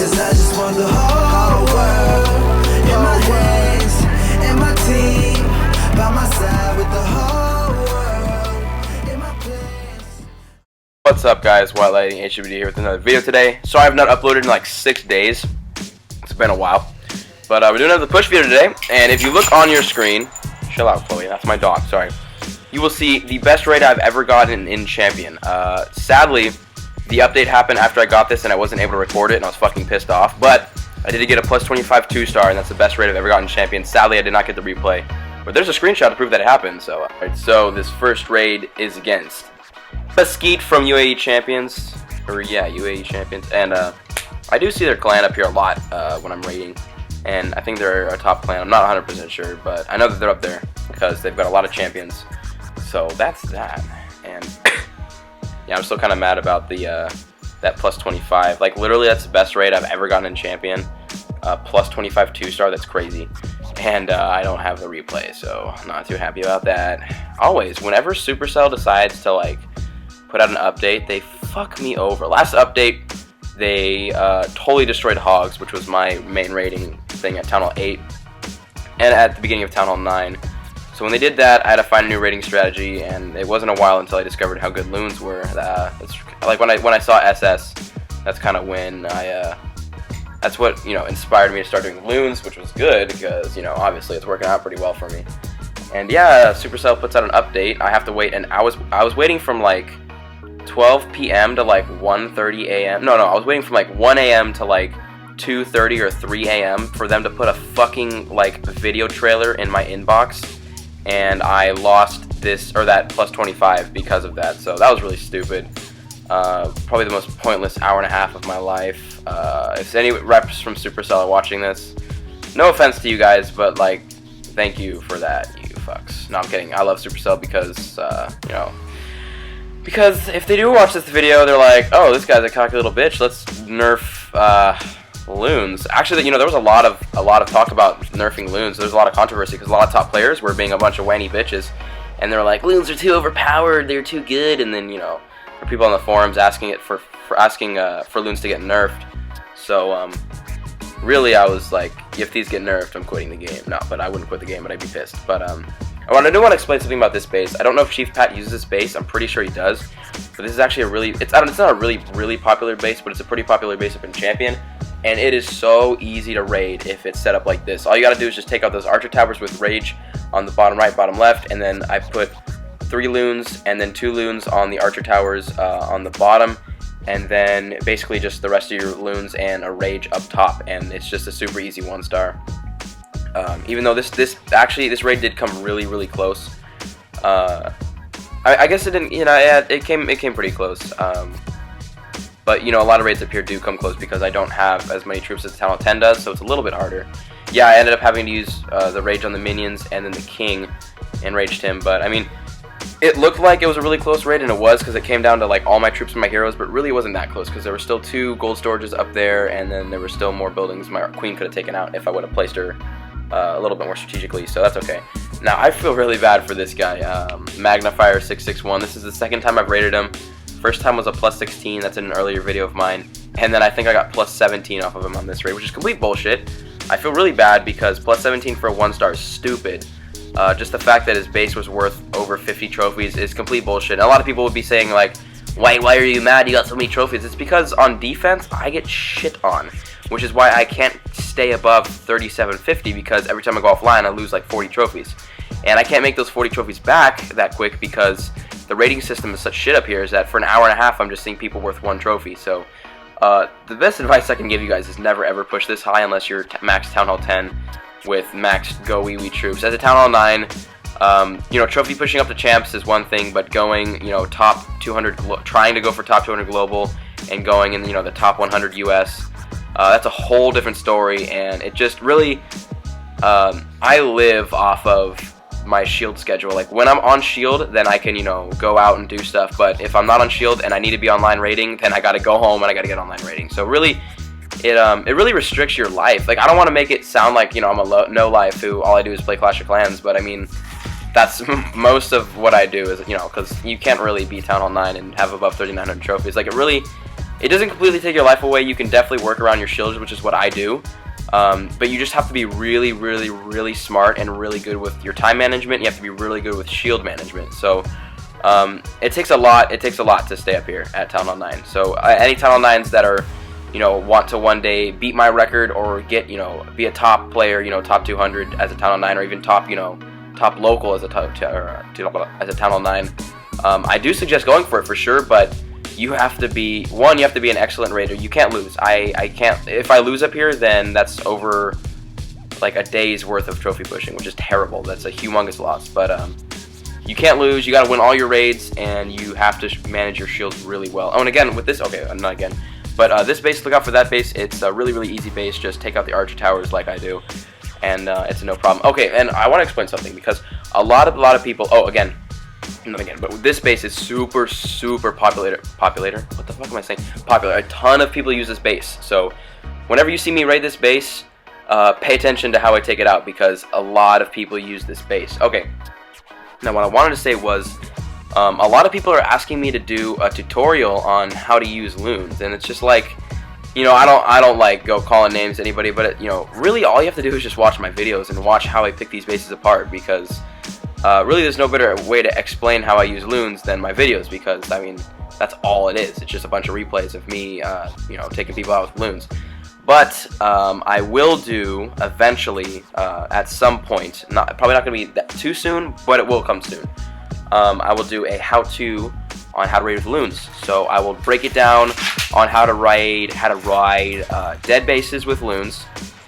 'Cause I just want the whole world in my hands, and my team by my side with the whole world in my plans. What's up, guys? waaaay HWD here with another video today. Sorry I've not uploaded in like 6 days. It's been a while. But we're doing another push video today, and if you look on your screen, chill out, Chloe, that's my dog, sorry. You will see the best raid I've ever gotten in Champion. Sadly, the update happened after I got this and I wasn't able to record it, and I was fucking pissed off. But I did get a plus 25 2-star, and that's the best raid I've ever gotten in Champion. Sadly, I did not get the replay, but there's a screenshot to prove that it happened. So, alright, so this first raid is against Mesquite from UAE Champions, or yeah, UAE Champions, and I do see their clan up here a lot when I'm raiding, and I think they're a top clan. I'm not 100% sure, but I know that they're up there because they've got a lot of champions. So that's that, and yeah, I'm still kind of mad about the that plus 25. Like literally, that's the best raid I've ever gotten in Champion. Plus 25 2-star, that's crazy, and I don't have the replay, so I'm not too happy about that. Always, whenever Supercell decides to like put out an update, they fuck me over. Last update, they totally destroyed Hogs, which was my main rating thing at Town Hall 8 and at the beginning of Town Hall 9. So when they did that, I had to find a new rating strategy, and it wasn't a while until I discovered how good loons were. That's like when I saw SS, that's kind of when that's what inspired me to start doing loons, which was good because obviously it's working out pretty well for me. And yeah, Supercell puts out an update. I have to wait, and I was waiting from like 12 p.m. to like 1:30 a.m. No, I was waiting from like 1 a.m. to like 2:30 or 3 a.m. for them to put a fucking like video trailer in my inbox. And I lost this or that plus 25 because of that, so that was really stupid. Probably the most pointless hour and a half of my life. If any reps from Supercell are watching this, no offense to you guys, but like, thank you for that, you fucks. No, I'm kidding. I love Supercell because because if they do watch this video, they're like, oh, this guy's a cocky little bitch. Let's nerf loons. Actually, there was a lot of talk about nerfing loons. There's a lot of controversy because a lot of top players were being a bunch of whiny bitches, and they were like, loons are too overpowered, they're too good. And then there were people on the forums asking for loons to get nerfed. So really, I was like, if these get nerfed, I'm quitting the game. No, but I wouldn't quit the game, but I'd be pissed. But I do want to explain something about this base. I don't know if Chief Pat uses this base. I'm pretty sure he does. But this is actually it's not a really popular base, but it's a pretty popular base up in Champion. And it is so easy to raid if it's set up like this. All you gotta do is just take out those archer towers with rage on the bottom right, bottom left, and then I put 3 loons and then 2 loons on the archer towers on the bottom, and then basically just the rest of your loons and a rage up top, and it's just a super easy 1-star. Even though this raid did come really close. I guess it didn't. It came pretty close. But a lot of raids up here do come close because I don't have as many troops as Town Hall 10 does, so it's a little bit harder. Yeah, I ended up having to use the rage on the minions and then the king and raged him, but I mean, it looked like it was a really close raid, and it was because it came down to like all my troops and my heroes, but really it wasn't that close because there were still 2 gold storages up there, and then there were still more buildings my queen could have taken out if I would have placed her a little bit more strategically, so that's okay. Now, I feel really bad for this guy, Magnifier 661. This is the second time I've raided him. First time was a plus 16, that's in an earlier video of mine, and then I think I got plus 17 off of him on this raid, which is complete bullshit. I feel really bad because plus 17 for a 1-star is stupid. Just the fact that his base was worth over 50 trophies is complete bullshit. And a lot of people would be saying like, why are you mad you got so many trophies? It's because on defense, I get shit on, which is why I can't stay above 3750 because every time I go offline, I lose like 40 trophies. And I can't make those 40 trophies back that quick because the rating system is such shit up here is that for an hour and a half I'm just seeing people worth 1 trophy. So the best advice I can give you guys is never ever push this high unless you're max Town Hall 10 with max go wee troops. As a Town Hall 9, trophy pushing up to champs is one thing, but going top 200, trying to go for top 200 global and going in the top 100 US, that's a whole different story. And it just really I live off of my shield schedule. Like when I'm on shield, then I can go out and do stuff, but if I'm not on shield and I need to be online raiding, then I gotta go home and I gotta get online raiding. So really it really restricts your life. Like I don't want to make it sound like I'm a no life who all I do is play Clash of Clans, but I mean that's most of what I do is because you can't really beat Town Hall 9 and have above 3,900 trophies. Like it really it doesn't completely take your life away. You can definitely work around your shields, which is what I do. But you just have to be really, really, really smart and really good with your time management. You have to be really good with shield management. So it takes a lot. It takes a lot to stay up here at Town Hall 9. So any Town Hall 9s that are, want to one day beat my record or get, be a top player, top 200 as a Town Hall 9, or even top, top local as a as a Town Hall 9. I do suggest going for it for sure, but you have to be an excellent raider. You can't lose. I can't. If I lose up here, then that's over like a day's worth of trophy pushing, which is terrible. That's a humongous loss. But you can't lose. You got to win all your raids, and you have to manage your shields really well. Oh, and again with this, okay, not again, but this base, look out for that base. It's a really, really easy base. Just take out the archer towers like I do, and it's no problem. Okay, and I want to explain something because a lot of people. Oh, again. Not again, but this base is super popular. What the fuck am I saying? Popular. A ton of people use this base. So whenever you see me raid this base, pay attention to how I take it out because a lot of people use this base. Okay. Now what I wanted to say was, a lot of people are asking me to do a tutorial on how to use loons, and it's just like, I don't like go calling names to anybody, but really all you have to do is just watch my videos and watch how I pick these bases apart because. Really, there's no better way to explain how I use loons than my videos because, I mean, that's all it is. It's just a bunch of replays of me, taking people out with loons. But I will do eventually, at some point, probably not going to be that too soon, but it will come soon. I will do a how-to on how to raid with loons. So I will break it down on how to ride dead bases with loons,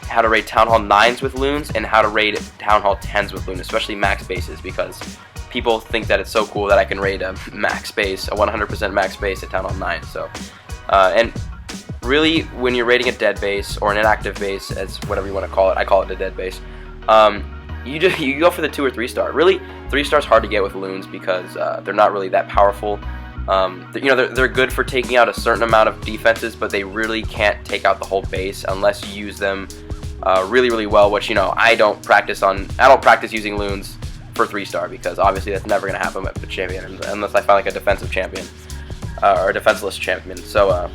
how to raid Town Hall 9s with loons, and how to raid Town Hall 10s with loons, especially max bases, because people think that it's so cool that I can raid a max base, a 100% max base at Town Hall 9. So, and really, when you're raiding a dead base or an inactive base, as whatever you want to call it, I call it a dead base. You go for the 2 or 3 star. Really, 3 stars hard to get with loons because they're not really that powerful. They're good for taking out a certain amount of defenses, but they really can't take out the whole base unless you use them really, really well, which, I don't practice using loons for 3 star because obviously that's never going to happen with the champion unless I find like a defensive champion or a defenseless champion. So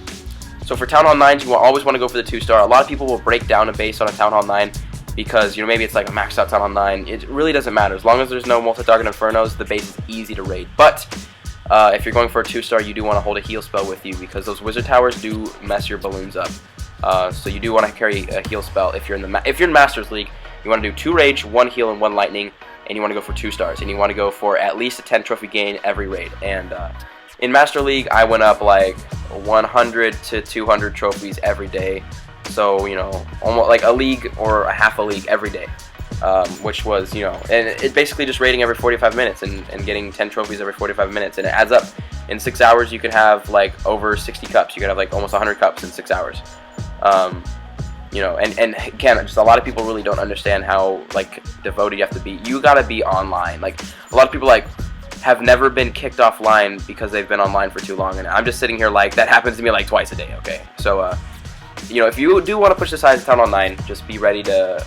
for Town Hall 9s, you always want to go for the 2 star. A lot of people will break down a base on a Town Hall 9 because, maybe it's like a maxed out Town Hall 9. It really doesn't matter. As long as there's no multi-target infernos, the base is easy to raid. But if you're going for a 2 star, you do want to hold a heal spell with you because those wizard towers do mess your balloons up. So you do want to carry a heal spell if you're in Masters League. You want to do 2 rage, 1 heal, and 1 lightning, and you want to go for 2 stars, and you want to go for at least a 10 trophy gain every raid. And in Master League, I went up like 100 to 200 trophies every day. So almost like a league or a half a league every day, which was and it basically just raiding every 45 minutes and getting 10 trophies every 45 minutes, and it adds up. In 6 hours, you could have like over 60 cups. You could have like almost 100 cups in 6 hours. And again, just a lot of people really don't understand how like devoted you have to be. You gotta be online. Like a lot of people have never been kicked offline because they've been online for too long, and I'm just sitting here like that happens to me like twice a day. Okay, so if you do want to push this high as Town Hall 9, just be ready to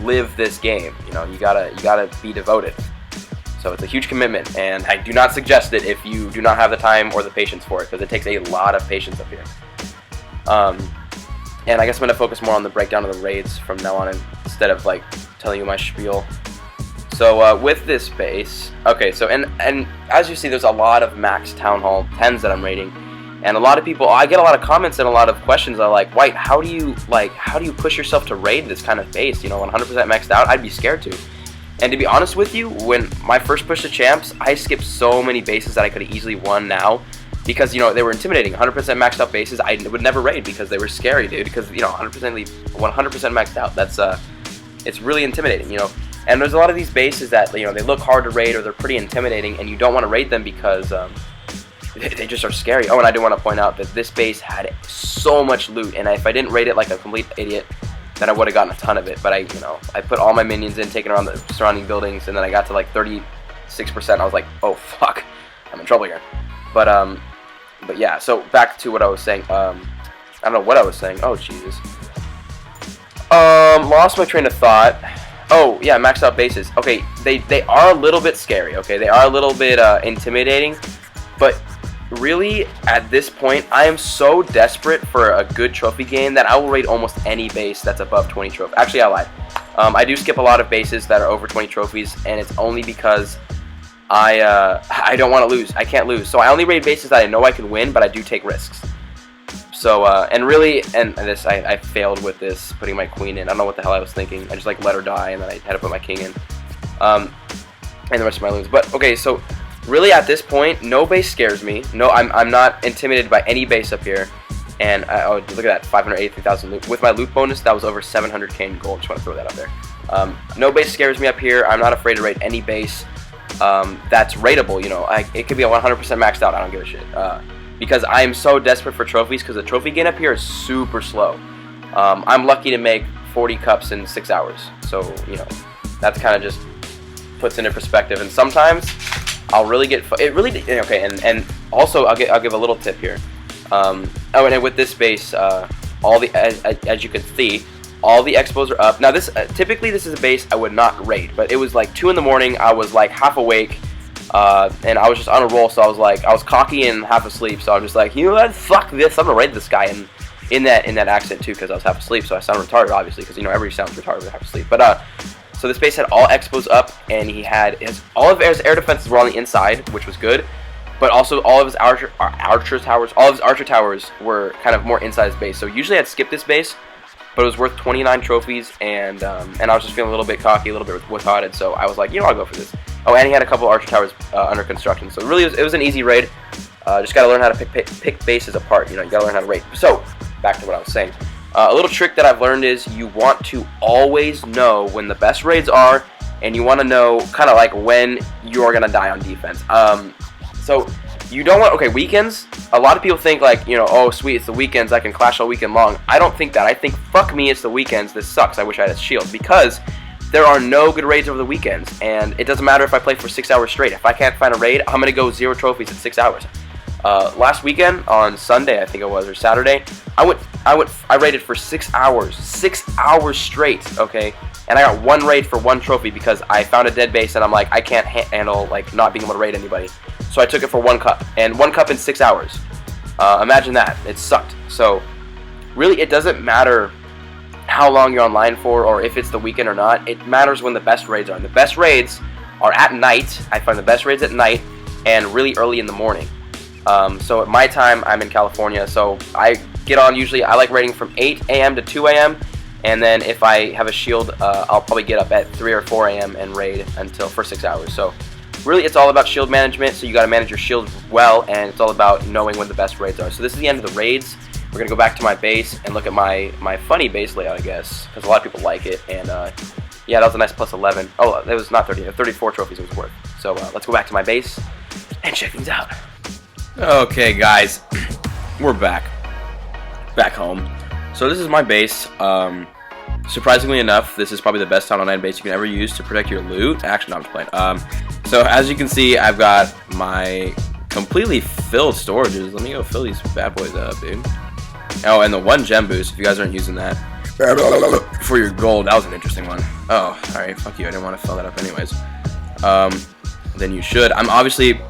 live this game. You gotta be devoted. So it's a huge commitment, and I do not suggest it if you do not have the time or the patience for it, because it takes a lot of patience up here. And I guess I'm going to focus more on the breakdown of the raids from now on instead of like telling you my spiel. So with this base, okay, so and as you see, there's a lot of max Town Hall 10s that I'm raiding, and a lot of people, I get a lot of comments and a lot of questions are like, White, how do you push yourself to raid this kind of base? 100% maxed out? I'd be scared to. And to be honest with you, when my first push to champs, I skipped so many bases that I could have easily won now. Because, they were intimidating. 100% maxed out bases, I would never raid because they were scary, dude. Because, 100% maxed out. That's, it's really intimidating, And there's a lot of these bases that, they look hard to raid or they're pretty intimidating, and you don't want to raid them because they just are scary. Oh, and I do want to point out that this base had so much loot, and if I didn't raid it like a complete idiot, then I would have gotten a ton of it. But I put all my minions in, taking around the surrounding buildings, and then I got to like 36%. I was like, oh fuck, I'm in trouble here. But yeah, so back to what I was saying. I don't know what I was saying. Oh Jesus. Lost my train of thought. Oh yeah, maxed out bases. Okay, they are a little bit scary. Okay, they are a little bit intimidating, but really, at this point, I am so desperate for a good trophy game that I will raid almost any base that's above 20 trophies. Actually, I lied. I do skip a lot of bases that are over 20 trophies, and it's only because I don't want to lose. I can't lose. So I only raid bases that I know I can win, but I do take risks. So, and really, and this, I failed with this, putting my queen in. I don't know what the hell I was thinking. I just, like, let her die, and then I had to put my king in. And the rest of my lose. But, okay, so, really, at this point, no base scares me. No, I'm not intimidated by any base up here. And, oh, look at that, 583,000 loot. With my loot bonus, that was over 700k in gold. Just want to throw that up there. No base scares me up here. I'm not afraid to raid any base that's raidable, you know. It could be 100% maxed out. I don't give a shit. Because I am so desperate for trophies, because the trophy gain up here is super slow. I'm lucky to make 40 cups in 6 hours. So, you know, that's kind of just puts into perspective. And sometimes I'll really get okay. And also I'll give a little tip here. Oh, and with this base, all the as you can see, all the expos are up. Now this typically this is a base I would not raid, but it was like 2 in the morning. I was like half awake. And I was just on a roll, so I was cocky and half asleep, so I'm just like, you know what, fuck this, I'm gonna raid this guy, and in that accent too, because I was half asleep, so I sound retarded, obviously, because, you know, everybody sounds retarded when half asleep, but, so this base had all expos up, and he had, all of his air defenses were on the inside, which was good, but also all of his archer towers were kind of more inside his base, so usually I'd skip this base, but it was worth 29 trophies, and I was just feeling a little bit cocky, a little bit retarded, so I was like, you know, I'll go for this. Oh, and he had a couple archer towers under construction, so really it was an easy raid. Just gotta learn how to pick bases apart. You know, you gotta learn how to raid. So back to what I was saying. A little trick that I've learned is you want to always know when the best raids are, and you want to know kind of like when you're gonna die on defense. So you don't want, okay, weekends. A lot of people think like, you know, oh sweet, it's the weekends, I can clash all weekend long. I don't think that. I think fuck me, it's the weekends. This sucks. I wish I had a shield, because there are no good raids over the weekends, and it doesn't matter if I play for 6 hours straight. If I can't find a raid, I'm gonna go 0 trophies in 6 hours. Last weekend on Sunday, I think it was, or Saturday, I raided for 6 hours, 6 hours straight, okay, and I got 1 raid for 1 trophy because I found a dead base and I'm like, I can't handle like not being able to raid anybody, so I took it for 1 cup, and 1 cup in 6 hours. Imagine that. It sucked. So really, it doesn't matter how long you're online for, or if it's the weekend or not. It matters when the best raids are. And the best raids are at night. I find the best raids at night and really early in the morning. So at my time, I'm in California, so I get on usually, I like raiding from 8 a.m. to 2 a.m. And then if I have a shield, I'll probably get up at 3 or 4 a.m. and raid for 6 hours. So really, it's all about shield management, so you got to manage your shield well, and it's all about knowing when the best raids are. So this is the end of the raids. We're going to go back to my base and look at my funny base layout, I guess, because a lot of people like it, and yeah, that was a nice plus 11. Oh, it was not 30, 34 trophies it was worth. So let's go back to my base and check things out. Okay, guys, we're back home. So this is my base. Surprisingly enough, this is probably the best Town Online base you can ever use to protect your loot. Actually, no, I'm just playing. So as you can see, I've got my completely filled storages. Let me go fill these bad boys up, dude. Oh, and the 1 gem boost, if you guys aren't using that for your gold, that was an interesting one. Oh, alright, fuck you, I didn't want to fill that up anyways. Then you should. I'm obviously,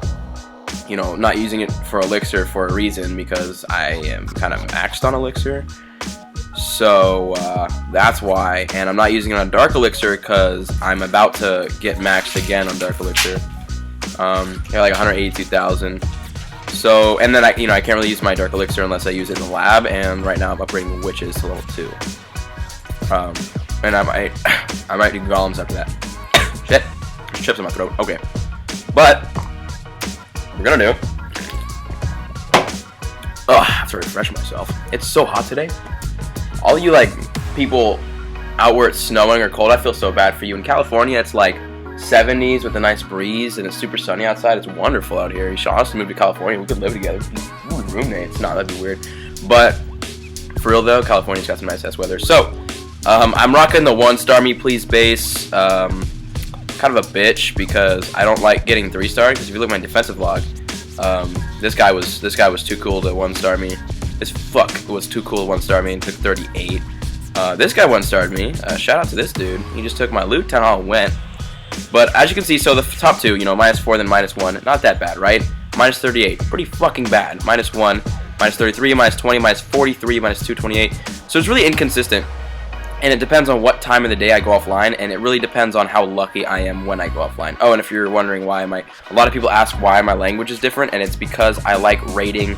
you know, not using it for elixir for a reason, because I am kind of maxed on elixir. So, that's why. And I'm not using it on dark elixir because I'm about to get maxed again on dark elixir. Like 182,000. So, and then I can't really use my dark elixir unless I use it in the lab, and right now I'm upgrading the witches to level 2. And I might do golems after that. Shit, there's chips in my throat. Okay, but we're gonna do. Oh, I have to refresh myself. It's so hot today. All you like people out where it's snowing or cold, I feel so bad for you. In California, it's like 70s with a nice breeze and it's super sunny outside. It's wonderful out here. You should honestly move to California. We could live together. Ooh, roommates. No, that'd be weird. But for real though, California's got some nice ass weather. So I'm rocking the 1-star me please base. Kind of a bitch because I don't like getting 3-star. Because if you look at my defensive log, this guy was too cool to 1-star me. This fuck was too cool to 1-star me and took 38. This guy 1-starred me. Shout out to this dude. He just took my loot, town hall, and went. But as you can see, so the top 2, you know, -4 then -1, not that bad, right? minus 38. Pretty fucking bad. Minus 1, minus 33, minus 20, minus 43, minus 228. So it's really inconsistent. And it depends on what time of the day I go offline, and it really depends on how lucky I am when I go offline. Oh, and if you're wondering why a lot of people ask why my language is different, and it's because I like raiding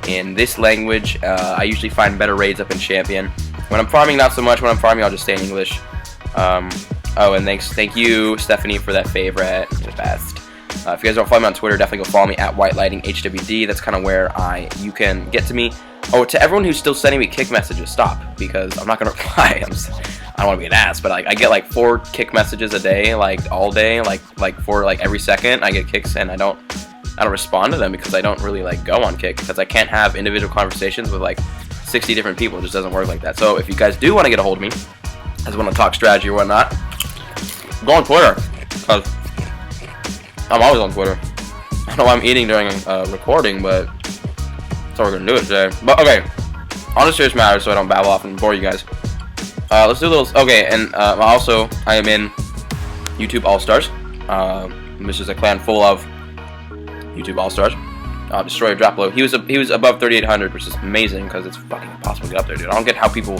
in this language. I usually find better raids up in Champion. When I'm farming, not so much. When I'm farming, I'll just stay in English. Oh, and thank you, Stephanie, for that favorite. You're the best. If you guys don't follow me on Twitter, definitely go follow me at waaaay. That's kind of where you can get to me. Oh, to everyone who's still sending me kick messages, stop, because I'm not gonna reply. I don't want to be an ass, but like I get like 4 kick messages a day, like all day, like for like every second I get kicks, and I don't respond to them because I don't really like go on kick, because I can't have individual conversations with like 60 different people. It just doesn't work like that. So if you guys do want to get a hold of me, as want to talk strategy or whatnot, go on Twitter, because I'm always on Twitter. I don't know why I'm eating during recording, but that's how we're gonna do it today. But okay, on a serious matter, so I don't babble off and bore you guys. Let's do a little. Okay, and also I am in YouTube All Stars. This is a clan full of YouTube All Stars. Destroyer drop low. He was above 3,800, which is amazing because it's fucking impossible to get up there, dude. I don't get how people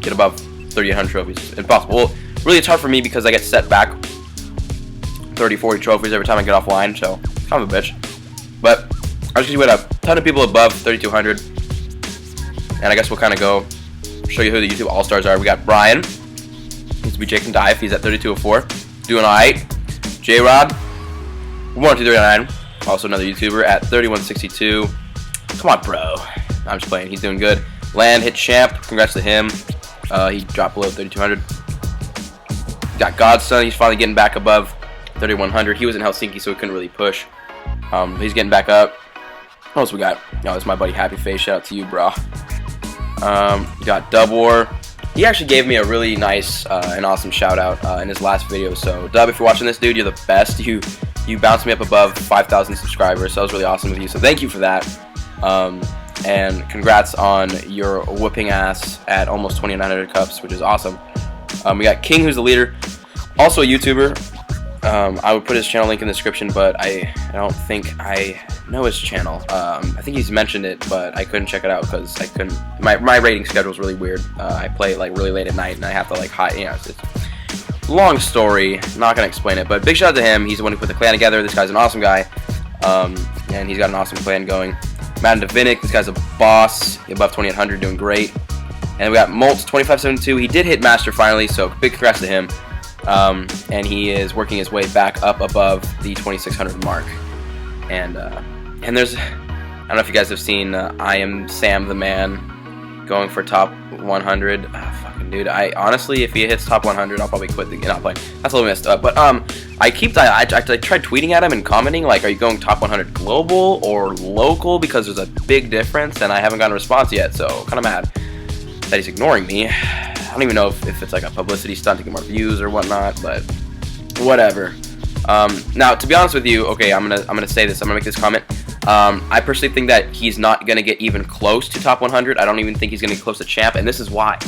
get above 3,800 trophies. It's impossible. Well, really, it's hard for me because I get set back 30, 40 trophies every time I get offline, so kind of a bitch. But I was just with a ton of people above 3,200, and I guess we'll kind of go show you who the YouTube All Stars are. We got Brian, needs to be Jake and Dive. He's at 3204, doing alright. J-Rod, 1239, also another YouTuber at 3162. Come on, bro. I'm just playing. He's doing good. Land hit champ. Congrats to him. He dropped below 3,200. Got Godson. He's finally getting back above 3,100. He was in Helsinki, so he couldn't really push. He's getting back up. What else we got? No, this is my buddy Happy Face. Shout out to you, bro. Got Dub War. He actually gave me a really nice and awesome shout out in his last video. So Dub, if you're watching this, dude, you're the best. You bounced me up above 5,000 subscribers, so that was really awesome of you. So thank you for that. And congrats on your whooping ass at almost 2,900 cups, which is awesome. We got King, who's the leader, also a YouTuber. I would put his channel link in the description, but I don't think I know his channel. I think he's mentioned it, but I couldn't check it out because I couldn't. My rating schedule is really weird. I play it like really late at night, and I have to like hide. You know, it's long story. Not gonna explain it, but big shout out to him. He's the one who put the clan together. This guy's an awesome guy, and he's got an awesome clan going. Madden Davinic, this guy's a boss. Above 2,800, doing great. And we got Moltz 2572. He did hit Master finally, so big congrats to him. And he is working his way back up above the 2,600 mark. And there's, I don't know if you guys have seen I Am Sam the Man going for top 100. Fucking dude, I honestly, if he hits top 100, I'll probably quit the not play. That's a little messed up. But I tried tweeting at him and commenting like, are you going top 100 global or local? Because there's a big difference, and I haven't gotten a response yet. So kind of mad that he's ignoring me. I don't even know if it's like a publicity stunt to get more views or whatnot, but whatever. Now, to be honest with you, okay, I'm gonna say this. I'm gonna make this comment. I personally think that he's not gonna get even close to top 100. I don't even think he's gonna get close to champ, and this is why.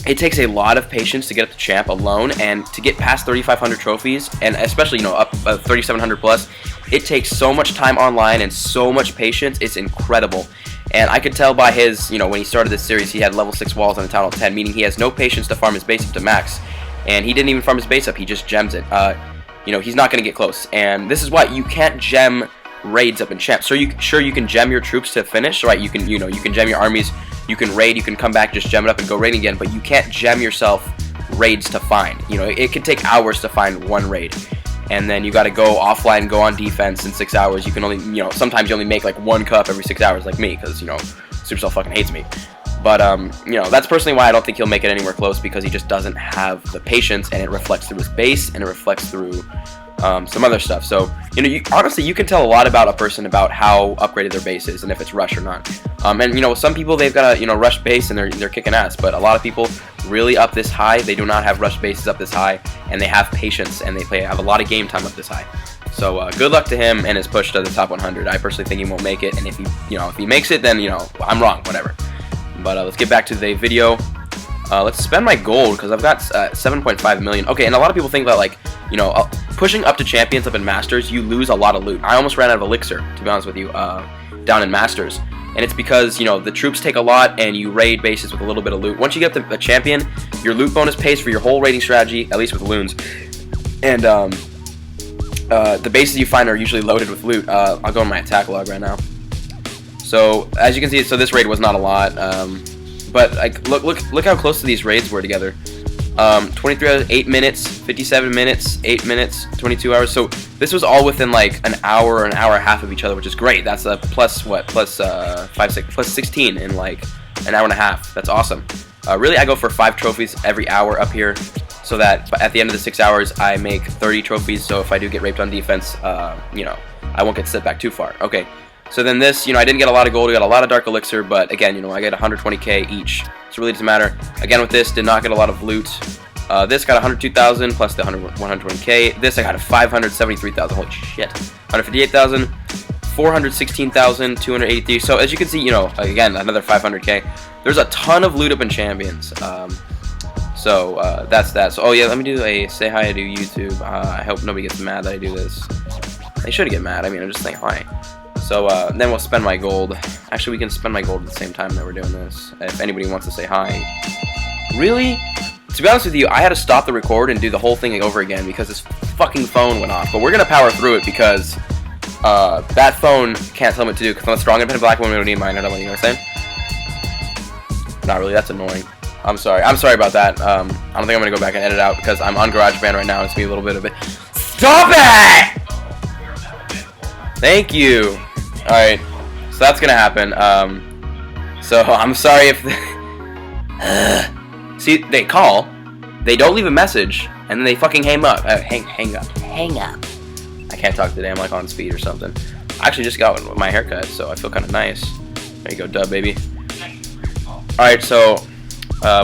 It takes a lot of patience to get up to champ alone, and to get past 3,500 trophies, and especially up 3,700 plus. It takes so much time online and so much patience. It's incredible. And I could tell by his, when he started this series, he had level 6 walls on the town hall 10, meaning he has no patience to farm his base up to max. And he didn't even farm his base up, he just gems it. He's not going to get close. And this is why you can't gem raids up in champ. So you can gem your troops to finish, right? You can, you can gem your armies, you can raid, you can come back, just gem it up and go raid again, but you can't gem yourself raids to find. It can take hours to find one raid. And then you got to go offline, go on defense in 6 hours. You can only, sometimes you only make like 1 cup every 6 hours, like me, because Supercell fucking hates me. But that's personally why I don't think he'll make it anywhere close, because he just doesn't have the patience, and it reflects through his base, and it reflects through some other stuff. So honestly, you can tell a lot about a person about how upgraded their base is and if it's rush or not. And some people, they've got a rush base and they're kicking ass, but a lot of people really up this high, they do not have rush bases up this high, and they have patience, and they have a lot of game time up this high. So good luck to him and his push to the top 100. I personally think he won't make it, and if he makes it, then I'm wrong, whatever. But let's get back to the video. Let's spend my gold, because I've got 7.5 million. Okay, and a lot of people think that pushing up to champions up in Masters, you lose a lot of loot. I almost ran out of elixir, to be honest with you, down in Masters. And it's because, you know, the troops take a lot and you raid bases with a little bit of loot. Once you get a champion, your loot bonus pays for your whole raiding strategy, at least with loons. And the bases you find are usually loaded with loot. I'll go in my attack log right now. So as you can see, so this raid was not a lot, but like look how close to these raids were together. 23 hours, 8 minutes, 57 minutes, 8 minutes, 22 hours. So this was all within like an hour or an hour and a half of each other, which is great. That's a plus 16 in like an hour and a half. That's awesome. Really, I go for 5 trophies every hour up here, so that at the end of the 6 hours, I make 30 trophies. So if I do get raped on defense, you know, I won't get set back too far. Okay. So then this, you know, I didn't get a lot of gold, I got a lot of dark elixir, but again, you know, I get 120k each, so it really doesn't matter. Again with this, did not get a lot of loot. This got 102,000 plus the 120k. This I got 573,000, holy shit. 158,000, 416,000, 283. So as you can see, you know, again, another 500k. There's a ton of loot up in champions. That's that. So, oh yeah, let me do a say hi to YouTube. I hope nobody gets mad that I do this. They should get mad, I mean, I'm just saying hi. So then we'll spend my gold. Actually, we can spend my gold at the same time that we're doing this, if anybody wants to say hi. Really? To be honest with you, I had to stop the record and do the whole thing over again because this fucking phone went off. But we're going to power through it because that phone can't tell me what to do. Because I'm a strong independent black woman, we don't need mine. I don't know what I'm saying. Not really, that's annoying. I'm sorry about that. I don't think I'm going to go back and edit out because I'm on GarageBand right now. It's going to be a little bit of it. Stop it! Thank you. Alright, so that's gonna happen. So I'm sorry if see, they call, they don't leave a message, and then they fucking hang up. Hang up. I can't talk today, I'm like on speed or something. I actually just got my haircut, so I feel kind of nice. There you go, dub baby. Alright, so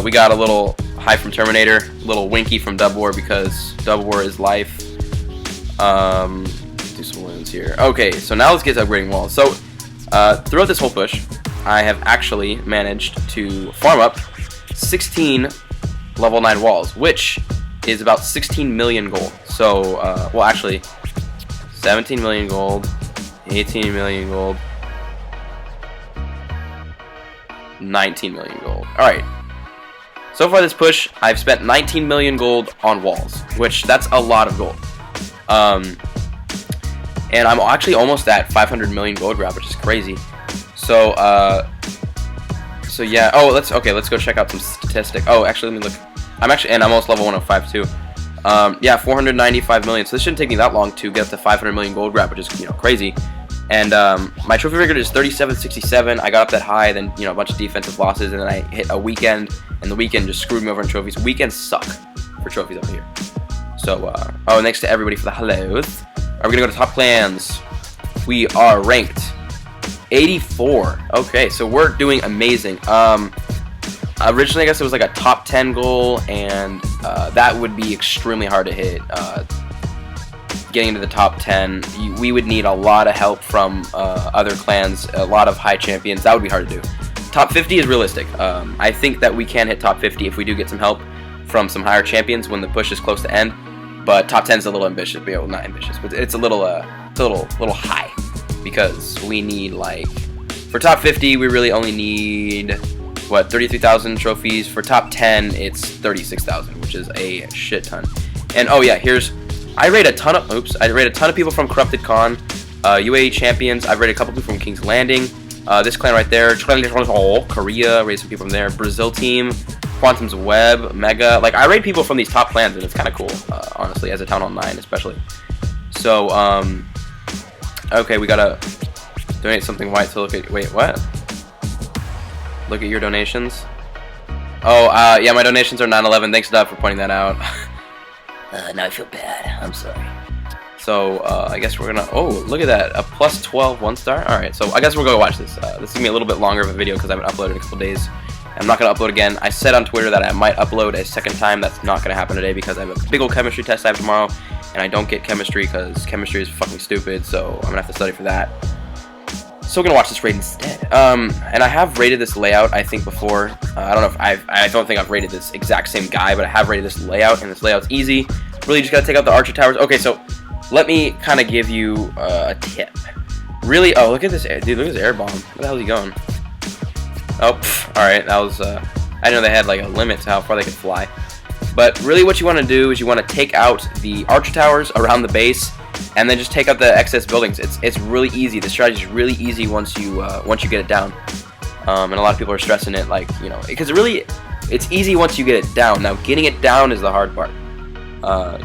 we got a little hi from Terminator, a little winky from Dub War because Dub War is life. Do some wounds here. Okay, so now let's get to upgrading walls. So throughout this whole push, I have actually managed to farm up 16 level 9 walls, which is about 16 million gold. So, well, actually, 17 million gold, 18 million gold, 19 million gold. Alright. So far this push, I've spent 19 million gold on walls, which that's a lot of gold. And I'm actually almost at 500 million gold grab, which is crazy. So, so yeah. Oh, let's go check out some statistic. Oh, actually, let me look. I'm almost level 105 too. Yeah, 495 million. So this shouldn't take me that long to get up to 500 million gold grab, which is, you know, crazy. And my trophy record is 3767. I got up that high, then, you know, a bunch of defensive losses, and then I hit a weekend, and the weekend just screwed me over in trophies. Weekends suck for trophies up here. So, oh, thanks to everybody for the hellos. Are we gonna go to top clans? We are ranked 84. Okay, so we're doing amazing. Originally, I guess it was like a top 10 goal, and that would be extremely hard to hit. Getting into the top 10, we would need a lot of help from other clans, a lot of high champions. That would be hard to do. Top 50 is realistic. I think that we can hit top 50 if we do get some help from some higher champions when the push is close to end. But top 10 is a little ambitious. Well, not ambitious, but it's a little high because we need, like, for top 50 we really only need what, 33,000 trophies. For top 10 it's 36,000, which is a shit ton. And oh yeah, I rate a ton of people from Corrupted Con, UAE champions. I've rated a couple people from King's Landing. This clan right there, Korea, rated some people from there. Brazil team, Quantum's Web, Mega. Like, I rate people from these top clans, and it's kind of cool, honestly, as a Town Hall 9 especially. So, okay, we gotta donate something white to look at. Wait, what? Look at your donations. Oh, yeah, my donations are 9/11. Thanks, Dub, for pointing that out. Now I feel bad. I'm sorry. So, I guess we're gonna... Oh, look at that. A plus 12 1-star? Alright, so I guess we're gonna watch this. This is gonna be a little bit longer of a video because I haven't uploaded in a couple days. I'm not gonna upload again. I said on Twitter that I might upload a second time. That's not gonna happen today because I have a big old chemistry test I have tomorrow, and I don't get chemistry because chemistry is fucking stupid, so I'm gonna have to study for that. So we're gonna watch this raid instead. And I have rated this layout, I think, before. I don't know if I don't think I've rated this exact same guy, but I have rated this layout, and this layout's easy. Really, just gotta take out the archer towers. Okay, so let me kind of give you a tip. Really, oh, look at this, dude, look at this air bomb. Where the hell is he going? Oh, alright, that was, I didn't know they had like a limit to how far they could fly. But really what you want to do is you want to take out the archer towers around the base, and then just take out the excess buildings. It's really easy. The strategy is really easy once you get it down. And a lot of people are stressing it, like, you know, because it's easy once you get it down. Now, getting it down is the hard part.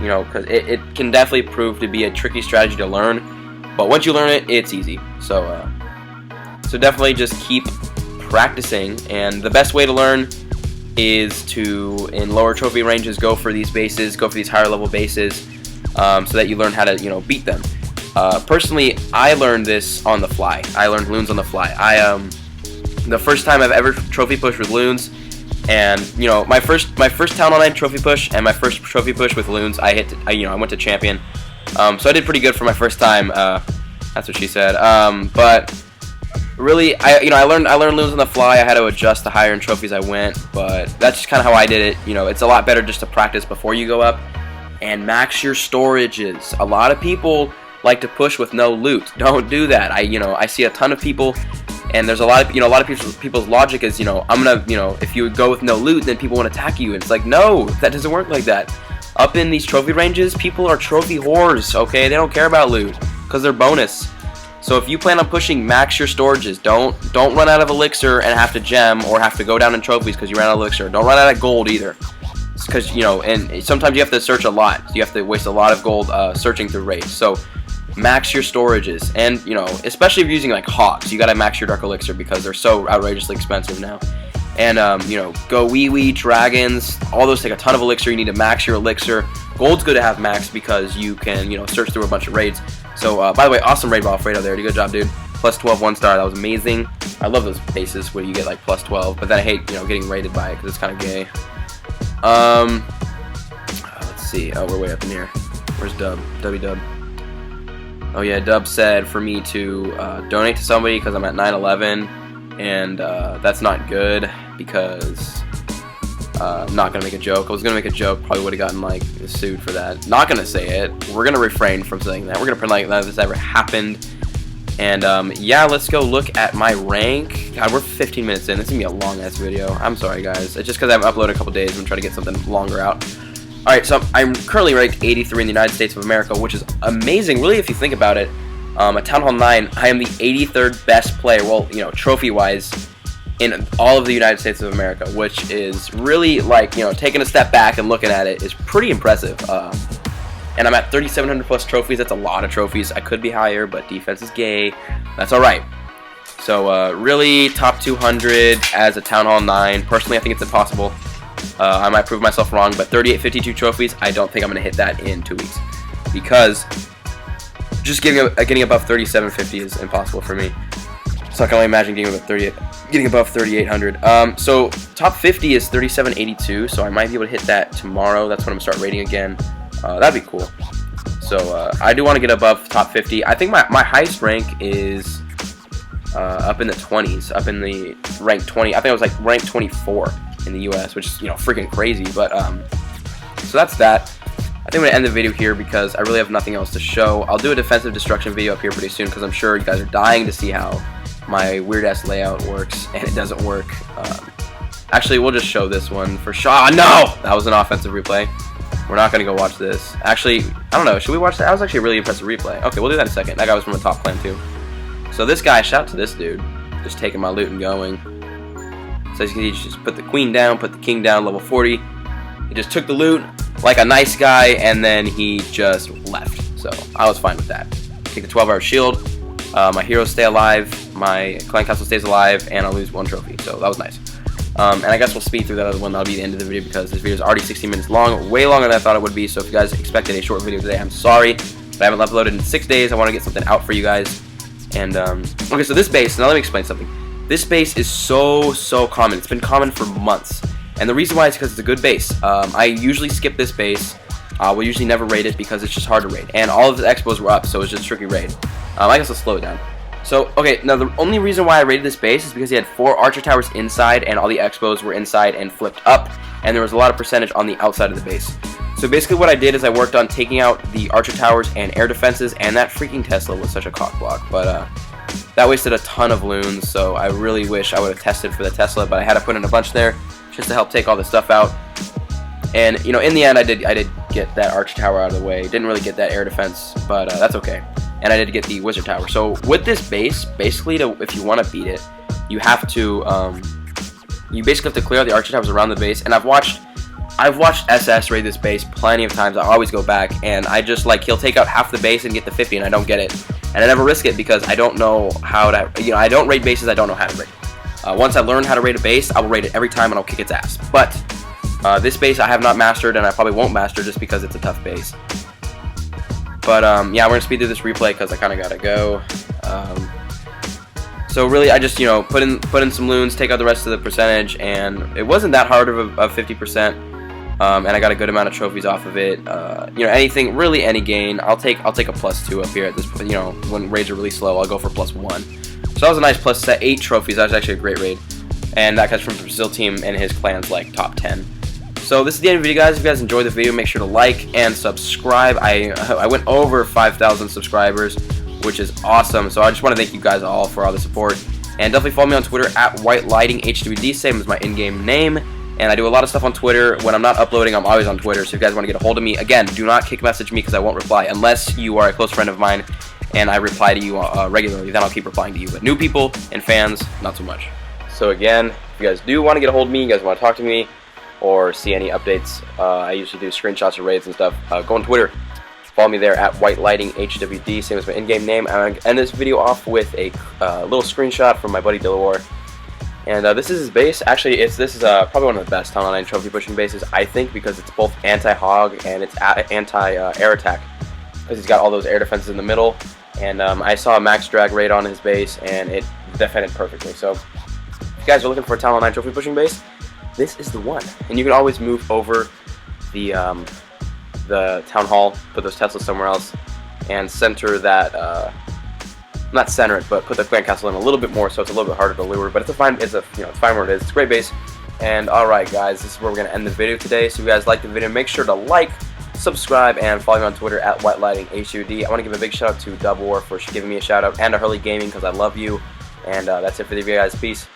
You know, because it can definitely prove to be a tricky strategy to learn, but once you learn it, it's easy. So definitely just keep practicing, and the best way to learn is to, in lower trophy ranges, go for these bases, go for these higher level bases, so that you learn how to, you know, beat them. Personally, I learned this on the fly. I learned loons on the fly. The first time I've ever trophy pushed with loons, and you know, my first Town Hall 9 trophy push and my first trophy push with loons, I went to champion. So I did pretty good for my first time. That's what she said. But really, I learned loons on the fly. I had to adjust the higher in trophies I went, but that's just kind of how I did it. You know, it's a lot better just to practice before you go up and max your storages. A lot of people like to push with no loot. Don't do that. I see a ton of people, and there's a lot of people's logic is, I'm gonna, if you go with no loot, then people won't attack you. And it's like, no, that doesn't work like that. Up in these trophy ranges, people are trophy whores. Okay, they don't care about loot because they're bonus. So if you plan on pushing, max your storages. Don't run out of elixir and have to gem, or have to go down in trophies because you ran out of elixir. Don't run out of gold either, because and sometimes you have to search a lot. So you have to waste a lot of gold searching through raids. So max your storages, and especially if you're using like hogs, you gotta max your dark elixir because they're so outrageously expensive now. And go wee dragons, all those take a ton of elixir. You need to max your elixir. Gold's good to have max because you can search through a bunch of raids. So by the way, awesome raid ball Fredo there. Good job, dude. Plus 12 1 star, that was amazing. I love those bases where you get like plus 12, but then I hate getting raided by it because it's kind of gay. Let's see. Oh, we're way up in here. Where's Dub? Dub. Oh yeah, Dub said for me to donate to somebody because I'm at 9/11, and that's not good because I'm not gonna make a joke. I was gonna make a joke, probably would have gotten like sued for that. Not gonna say it. We're gonna refrain from saying that. We're gonna pretend like none of this ever happened. And yeah, let's go look at my rank. God, we're 15 minutes in. This is gonna be a long ass video. I'm sorry guys. It's just because I haven't uploaded a couple days. I'm trying to get something longer out. Alright, so I'm currently ranked 83 in the United States of America, which is amazing, really, if you think about it. At Town Hall 9, I am the 83rd best player, well, trophy-wise, in all of the United States of America, which is really, like, taking a step back and looking at it is pretty impressive. And I'm at 3,700 plus trophies. That's a lot of trophies. I could be higher, but defense is gay. That's alright. So, really, top 200 as a Town Hall 9. Personally, I think it's impossible. I might prove myself wrong, but 3852 trophies, I don't think I'm going to hit that in 2 weeks. Because just getting above 3750 is impossible for me. So I can only imagine getting above 3800. So top 50 is 3782, so I might be able to hit that tomorrow. That's when I'm going to start rating again. That'd be cool. So I do want to get above top 50. I think my highest rank is up in the 20s, up in the rank 20. I think I was like rank 24 in the US, which is freaking crazy. But so that's that. I think I'm gonna end the video here because I really have nothing else to show. I'll do a defensive destruction video up here pretty soon because I'm sure you guys are dying to see how my weird ass layout works, and it doesn't work. Actually, we'll just show this one for sure. No, that was an offensive replay. We're not gonna go watch this. Actually, I don't know. Should we watch that? That was actually a really impressive replay. Okay, we'll do that in a second. That guy was from a top clan too. So this guy, shout out to this dude, just taking my loot and going. So as you can see, just put the queen down, put the king down, level 40. He just took the loot like a nice guy, and then he just left. So I was fine with that. Take the 12-hour shield. My heroes stay alive. My clan castle stays alive, and I'll lose 1 trophy. So that was nice. And I guess we'll speed through that other one. That'll be the end of the video because this video is already 16 minutes long, way longer than I thought it would be. So if you guys expected a short video today, I'm sorry, but I haven't uploaded in 6 days. I want to get something out for you guys. And okay, so this base. Now let me explain something. This base is so common. It's been common for months. And the reason why is because it's a good base. I usually skip this base. We'll usually never raid it because it's just hard to raid. And all of the expos were up, so it's just a tricky raid. I guess I'll slow it down. So, okay, now the only reason why I raided this base is because he had 4 archer towers inside, and all the expos were inside and flipped up. And there was a lot of percentage on the outside of the base. So basically what I did is I worked on taking out the Archer towers and air defenses, and that freaking Tesla was such a cock block, but that wasted a ton of loons, so I really wish I would have tested for the Tesla, but I had to put in a bunch there just to help take all this stuff out. And you know, in the end I did get that Archer tower out of the way. Didn't really get that air defense, but that's okay. And I did get the Wizard tower. So with this base, basically if you want to beat it, you have to you basically have to clear out the Archer towers around the base. And I've watched SS raid this base plenty of times. I always go back, and I just like, he'll take out half the base and get the 50, and I don't get it. And I never risk it because I don't know how to, you know, I don't raid bases I don't know how to raid. Once I learn how to raid a base, I will raid it every time and I'll kick its ass. But this base I have not mastered, and I probably won't master just because it's a tough base. But yeah, we're gonna speed through this replay because I kind of gotta go. So really, I just, you know, put in some loons, take out the rest of the percentage, and it wasn't that hard of 50%. And I got a good amount of trophies off of it. You know, anything, really any gain, I'll take a +2 up here at this point. You know, when raids are really slow, I'll go for +1. So that was a nice +8 trophies. That was actually a great raid, and that comes from the Brazil team and his clan's like top 10. So this is the end of the video, guys. If you guys enjoyed the video, make sure to like and subscribe. I went over 5,000 subscribers, which is awesome. So I just want to thank you guys all for all the support, and definitely follow me on Twitter at waaaay, same as my in-game name. And I do a lot of stuff on Twitter. When I'm not uploading, I'm always on Twitter. So if you guys want to get a hold of me, again, do not kick message me because I won't reply unless you are a close friend of mine and I reply to you regularly. Then I'll keep replying to you. But new people and fans, not so much. So again, if you guys do want to get a hold of me, you guys want to talk to me or see any updates, I usually do screenshots of raids and stuff. Go on Twitter. Follow me there at waaaay, same as my in-game name. I'm going to end this video off with a little screenshot from my buddy Dilawar. And this is his base. Actually, this is probably one of the best Town 9 trophy pushing bases, I think, because it's both anti-hog and it's anti-air attack. Because he's got all those air defenses in the middle. And I saw a max drag raid on his base, and it defended perfectly. So if you guys are looking for a Town 9 trophy pushing base, this is the one. And you can always move over the town hall, put those Teslas somewhere else, and center that. Not center it, but put the clan castle in a little bit more, so it's a little bit harder to lure. But it's fine where it is. It's a great base. And all right, guys, this is where we're gonna end the video today. So if you guys liked the video, make sure to like, subscribe, and follow me on Twitter at whitelightinghud. I want to give a big shout out to Double War for giving me a shout out, and to Hurley Gaming because I love you. And that's it for the video, guys. Peace.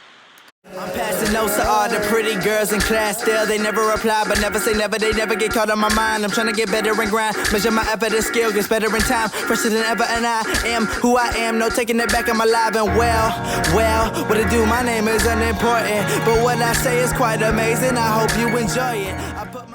I'm passing notes to all the pretty girls in class. Still, they never reply, but never say never. They never get caught on my mind. I'm trying to get better and grind. Measure my effort and skill, gets better in time. Fresher than ever, and I am who I am. No taking it back, I'm alive and well, what it do? My name is unimportant, but what I say is quite amazing. I hope you enjoy it.